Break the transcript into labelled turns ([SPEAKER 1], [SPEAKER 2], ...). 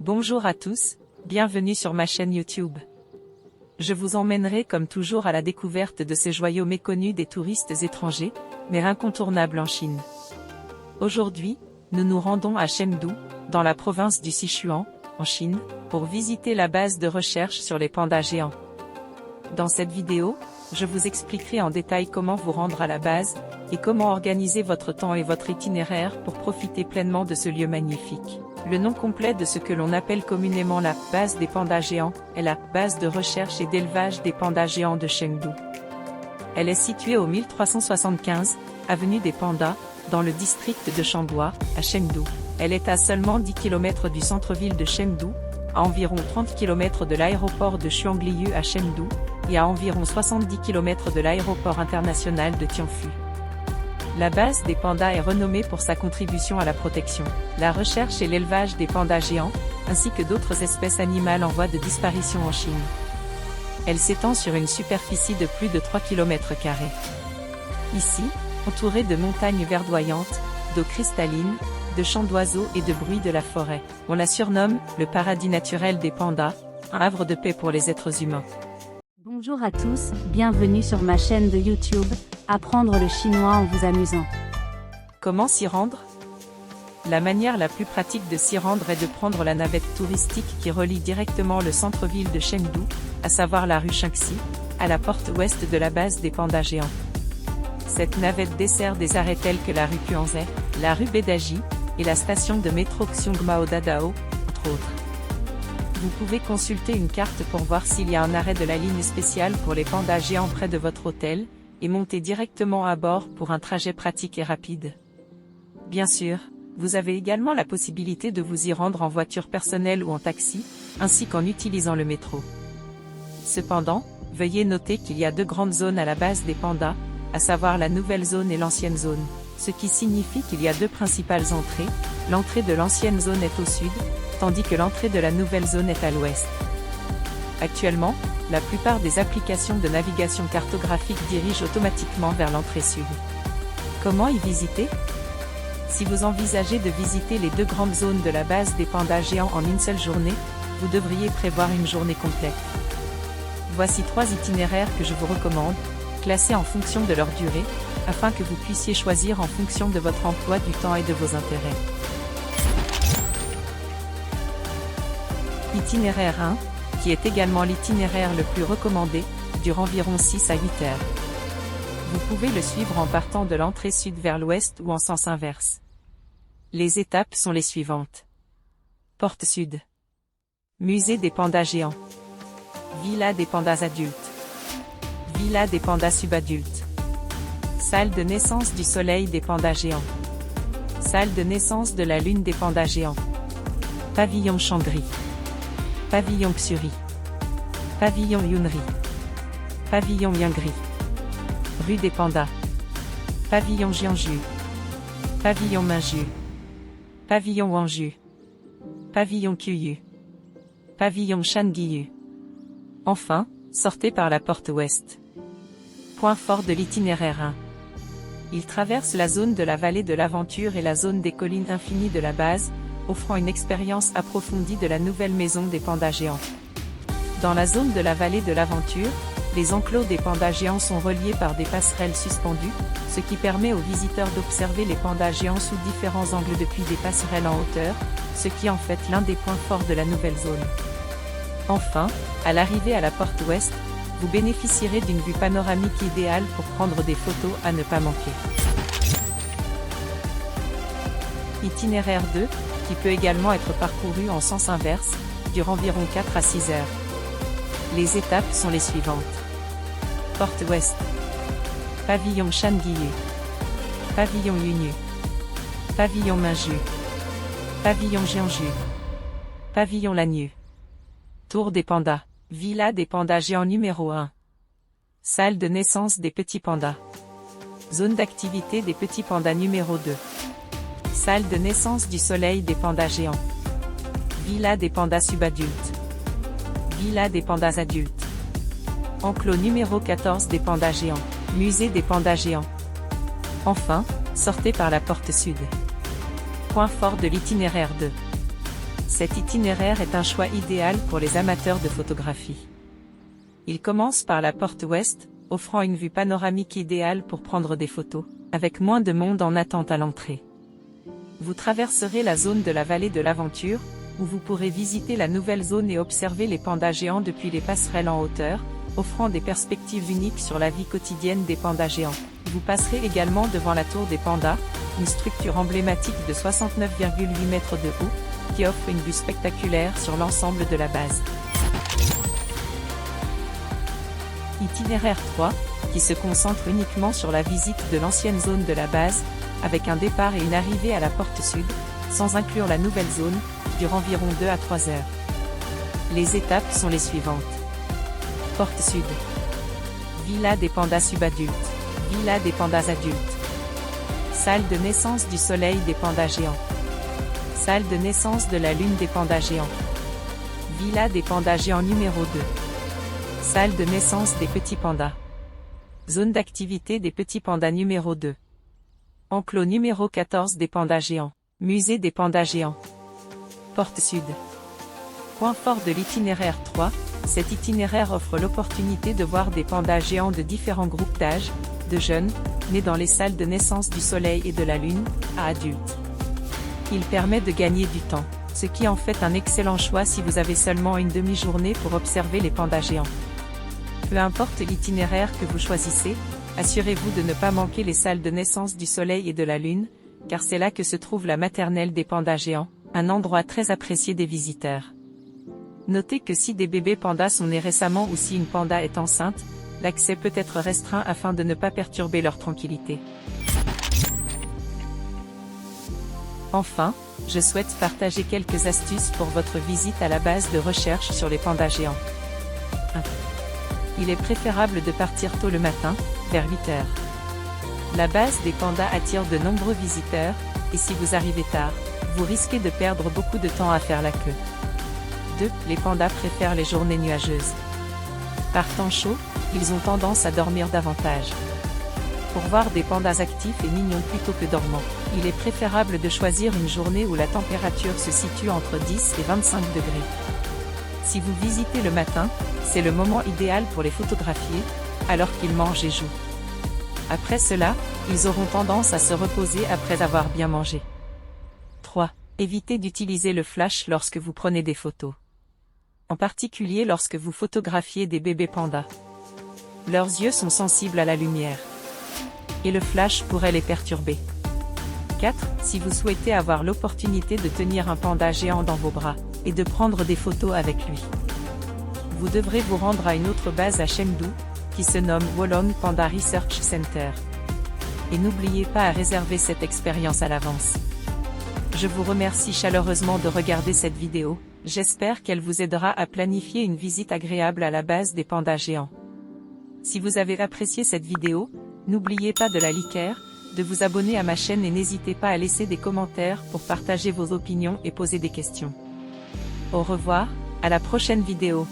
[SPEAKER 1] Bonjour à tous, bienvenue sur ma chaîne YouTube. Je vous emmènerai comme toujours à la découverte de ces joyaux méconnus des touristes étrangers, mais incontournables en Chine. Aujourd'hui, nous nous rendons à Chengdu, dans la province du Sichuan, en Chine, pour visiter la base de recherche sur les pandas géants. Dans cette vidéo, je vous expliquerai en détail comment vous rendre à la base, et comment organiser votre temps et votre itinéraire pour profiter pleinement de ce lieu magnifique. Le nom complet de ce que l'on appelle communément la base des pandas géants est la base de recherche et d'élevage des pandas géants de Chengdu. Elle est située au 1375, avenue des Pandas, dans le district de Shanghua, à Chengdu. Elle est à seulement 10 km du centre-ville de Chengdu, à environ 30 km de l'aéroport de Shuangliyu à Chengdu, et à environ 70 km de l'aéroport international de Tianfu. La base des pandas est renommée pour sa contribution à la protection, la recherche et l'élevage des pandas géants, ainsi que d'autres espèces animales en voie de disparition en Chine. Elle s'étend sur une superficie de plus de 3 km². Ici, entourée de montagnes verdoyantes, d'eau cristalline, de chants d'oiseaux et de bruits de la forêt, on la surnomme le paradis naturel des pandas, un havre de paix pour les êtres humains.
[SPEAKER 2] Bonjour à tous, bienvenue sur ma chaîne de YouTube, apprendre le chinois en vous amusant.
[SPEAKER 1] Comment s'y rendre? La manière la plus pratique de s'y rendre est de prendre la navette touristique qui relie directement le centre-ville de Chengdu, à savoir la rue Shanxi, à la porte ouest de la base des pandas géants. Cette navette dessert des arrêts tels que la rue Quanzhai, la rue Bedaji, et la station de métro Xiongmao Dadao, entre autres. Vous pouvez consulter une carte pour voir s'il y a un arrêt de la ligne spéciale pour les pandas géants près de votre hôtel, et monter directement à bord pour un trajet pratique et rapide. Bien sûr, vous avez également la possibilité de vous y rendre en voiture personnelle ou en taxi, ainsi qu'en utilisant le métro. Cependant, veuillez noter qu'il y a deux grandes zones à la base des pandas, à savoir la nouvelle zone et l'ancienne zone, ce qui signifie qu'il y a deux principales entrées. L'entrée de l'ancienne zone est au sud, tandis que l'entrée de la nouvelle zone est à l'ouest. Actuellement, la plupart des applications de navigation cartographique dirigent automatiquement vers l'entrée sud. Comment y visiter? Si vous envisagez de visiter les deux grandes zones de la base des pandas géants en une seule journée, vous devriez prévoir une journée complète. Voici 3 itinéraires que je vous recommande, classés en fonction de leur durée, afin que vous puissiez choisir en fonction de votre emploi du temps et de vos intérêts. Itinéraire 1, qui est également l'itinéraire le plus recommandé, dure environ 6 à 8 heures. Vous pouvez le suivre en partant de l'entrée sud vers l'ouest ou en sens inverse. Les étapes sont les suivantes. Porte sud. Musée des pandas géants. Villa des pandas adultes. Villa des pandas subadultes. Salle de naissance du soleil des pandas géants. Salle de naissance de la lune des pandas géants. Pavillon Shangri. Pavillon Psuri. Pavillon Yunri. Pavillon Yangri. Rue des Pandas. Pavillon Jianju. Pavillon Minju. Pavillon Wangju. Pavillon Kuyu. Pavillon Shangiyu. Enfin, sortez par la porte ouest. Point fort de l'itinéraire 1. Il traverse la zone de la vallée de l'aventure et la zone des collines infinies de la base, offrant une expérience approfondie de la nouvelle maison des pandas géants. Dans la zone de la vallée de l'aventure, les enclos des pandas géants sont reliés par des passerelles suspendues, ce qui permet aux visiteurs d'observer les pandas géants sous différents angles depuis des passerelles en hauteur, ce qui en fait l'un des points forts de la nouvelle zone. Enfin, à l'arrivée à la porte ouest, vous bénéficierez d'une vue panoramique idéale pour prendre des photos à ne pas manquer. Itinéraire 2, qui peut également être parcouru en sens inverse, dure environ 4 à 6 heures. Les étapes sont les suivantes. Porte ouest. Pavillon Shangiyu. Pavillon Yunyu. Pavillon Minju. Pavillon Jianju. Pavillon Lanyu. Tour des pandas. Villa des pandas géants numéro 1. Salle de naissance des petits pandas. Zone d'activité des petits pandas numéro 2. Salle de naissance du soleil des pandas géants. Villa des pandas subadultes. Villa des pandas adultes. Enclos numéro 14 des pandas géants. Musée des pandas géants. Enfin, sortez par la porte sud. Point fort de l'itinéraire 2. Cet itinéraire est un choix idéal pour les amateurs de photographie. Il commence par la porte ouest, offrant une vue panoramique idéale pour prendre des photos, avec moins de monde en attente à l'entrée. Vous traverserez la zone de la vallée de l'Aventure, où vous pourrez visiter la nouvelle zone et observer les pandas géants depuis les passerelles en hauteur, offrant des perspectives uniques sur la vie quotidienne des pandas géants. Vous passerez également devant la tour des pandas, une structure emblématique de 69,8 mètres de haut, qui offre une vue spectaculaire sur l'ensemble de la base. Itinéraire 3, qui se concentre uniquement sur la visite de l'ancienne zone de la base, avec un départ et une arrivée à la porte sud, sans inclure la nouvelle zone, dure environ 2 à 3 heures. Les étapes sont les suivantes. Porte sud. Villa des pandas subadultes. Villa des pandas adultes. Salle de naissance du soleil des pandas géants. Salle de naissance de la lune des pandas géants. Villa des pandas géants numéro 2. Salle de naissance des petits pandas. Zone d'activité des petits pandas numéro 2. Enclos numéro 14 des pandas géants. Musée des pandas géants. Porte sud. Point fort de l'itinéraire 3, cet itinéraire offre l'opportunité de voir des pandas géants de différents groupes d'âge, de jeunes, nés dans les salles de naissance du soleil et de la lune, à adultes. Il permet de gagner du temps, ce qui en fait un excellent choix si vous avez seulement une demi-journée pour observer les pandas géants. Peu importe l'itinéraire que vous choisissez, assurez-vous de ne pas manquer les salles de naissance du soleil et de la lune, car c'est là que se trouve la maternelle des pandas géants, un endroit très apprécié des visiteurs. Notez que si des bébés pandas sont nés récemment ou si une panda est enceinte, l'accès peut être restreint afin de ne pas perturber leur tranquillité. Enfin, je souhaite partager quelques astuces pour votre visite à la base de recherche sur les pandas géants. 1. Il est préférable de partir tôt le matin, vers 8 heures. La base des pandas attire de nombreux visiteurs, et si vous arrivez tard, vous risquez de perdre beaucoup de temps à faire la queue. 2. Les pandas préfèrent les journées nuageuses. Par temps chaud, ils ont tendance à dormir davantage. Pour voir des pandas actifs et mignons plutôt que dormants, il est préférable de choisir une journée où la température se situe entre 10 et 25 degrés. Si vous visitez le matin, c'est le moment idéal pour les photographier, alors qu'ils mangent et jouent. Après cela, ils auront tendance à se reposer après avoir bien mangé. 3. Évitez d'utiliser le flash lorsque vous prenez des photos. En particulier lorsque vous photographiez des bébés pandas. Leurs yeux sont sensibles à la lumière. Et le flash pourrait les perturber. 4. Si vous souhaitez avoir l'opportunité de tenir un panda géant dans vos bras, et de prendre des photos avec lui, vous devrez vous rendre à une autre base à Chengdu, qui se nomme Wolong Panda Research Center. Et n'oubliez pas à réserver cette expérience à l'avance. Je vous remercie chaleureusement de regarder cette vidéo, j'espère qu'elle vous aidera à planifier une visite agréable à la base des pandas géants. Si vous avez apprécié cette vidéo, n'oubliez pas de la liker, de vous abonner à ma chaîne et n'hésitez pas à laisser des commentaires pour partager vos opinions et poser des questions. Au revoir, à la prochaine vidéo.